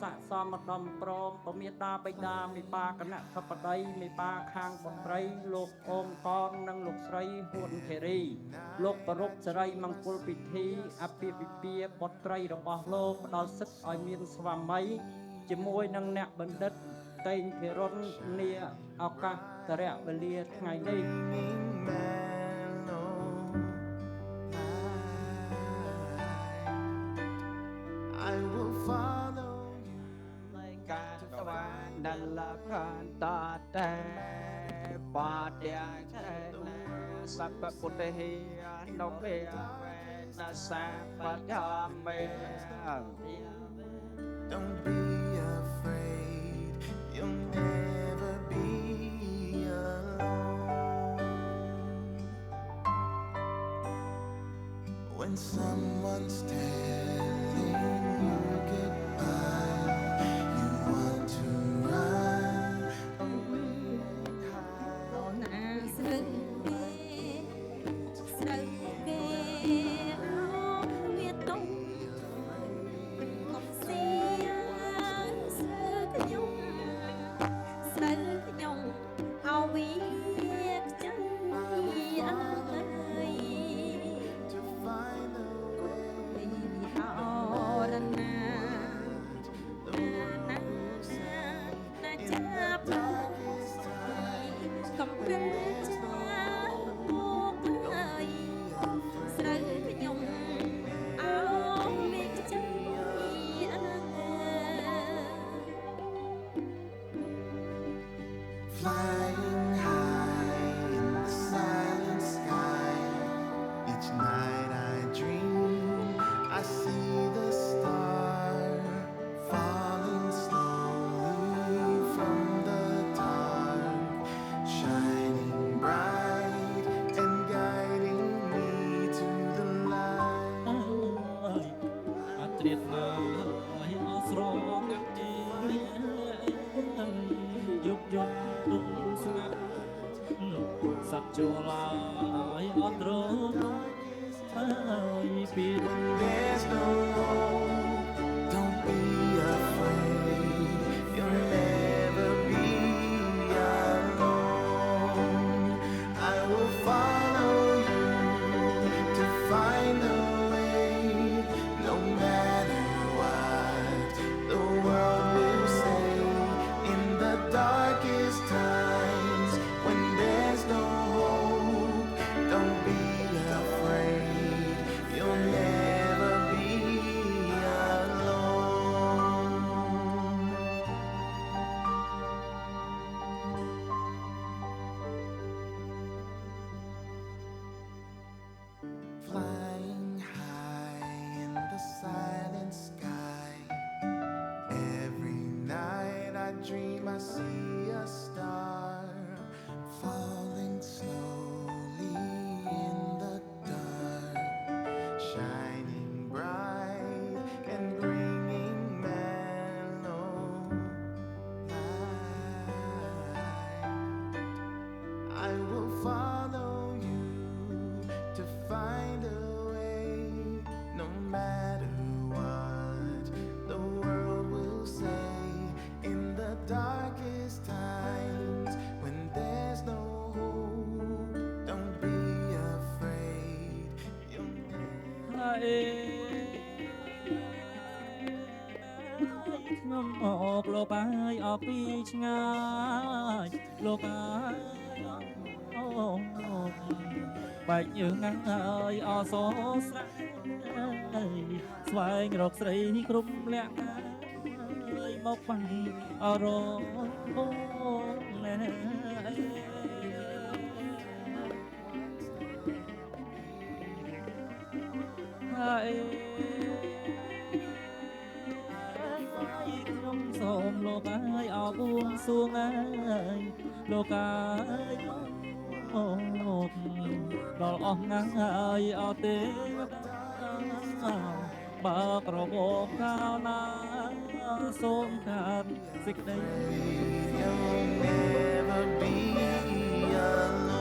ស័កសមម្ដំប្រងពមេតាបិតាមេបាគណៈធិបតីមេបាខាងបត្រីលោកអងកននិងលោកស្រីហួនធីរីលោកប្រពសរីមង្គលពិធីអភិវិពាបុត្រីរបស់លោកផ្ដល់សិទ្ធិឲ្យមានស្វាមីជាមួយនឹងអ្នកបណ្ឌិតតេងភិរុននាឱកាសតរវេលាថ្ងៃនេះ I will follow you នៃការស្វាងដល់លខានតតែបាទាំងឆែកណាសព្វពុទ្ធហេនុពេវេណាសាបតាមេ Don't be afraid you'll never be alone when someone's telling you goodbye you want to run away and hide អូនណាស្រូវគេវាតុងងប់សៀស្រូវខ្ញុំអោវាខ្ចីអើយ to find a way អរណាណាចាប់កំពេចាមកហើយស្រូវខ្ញុំអោមានខ្ចីអើយ Flying high in the silent sky each night I dream I see the star falling slowly from the dark shining bright and guiding me to the light អត់ត្រៀតហើយអស្រងកាត់ទីយុបយប់ទុំស្ងាត់សັດជួឡាយអត់រងហើយពី There's no hope, don't be afraid, you'll never be alone. I will follow you to find a way, no matter what the world will say. In the darkest times, when there's no hope, don't be afraid, you'll never be alone. Flying high in the silent sky, every night I dream I see a star falling slowly in the dark, shining bright and bringing mellow light. I will follow you to find a way, no matter what the world will say. In the darkest times, when there's no hope, don't be afraid, you'll never ខ្ញុំអបលោកហើយអបពីឆ្ងាយលោកហើយអូបែកយើងហើយអសស្រ័យស្វែងរកស្រីគ្រប់លក្ខហើយមកបាញ់អរអូណែហើយខ្ញុំសូមលោកហើយអបួងសួងហើយលោកហើយអូដល់អស់ណាស់ហើយអត់ទេ បើក្រវងកាលណាសូមខានសេចក្តី You'll never be alone.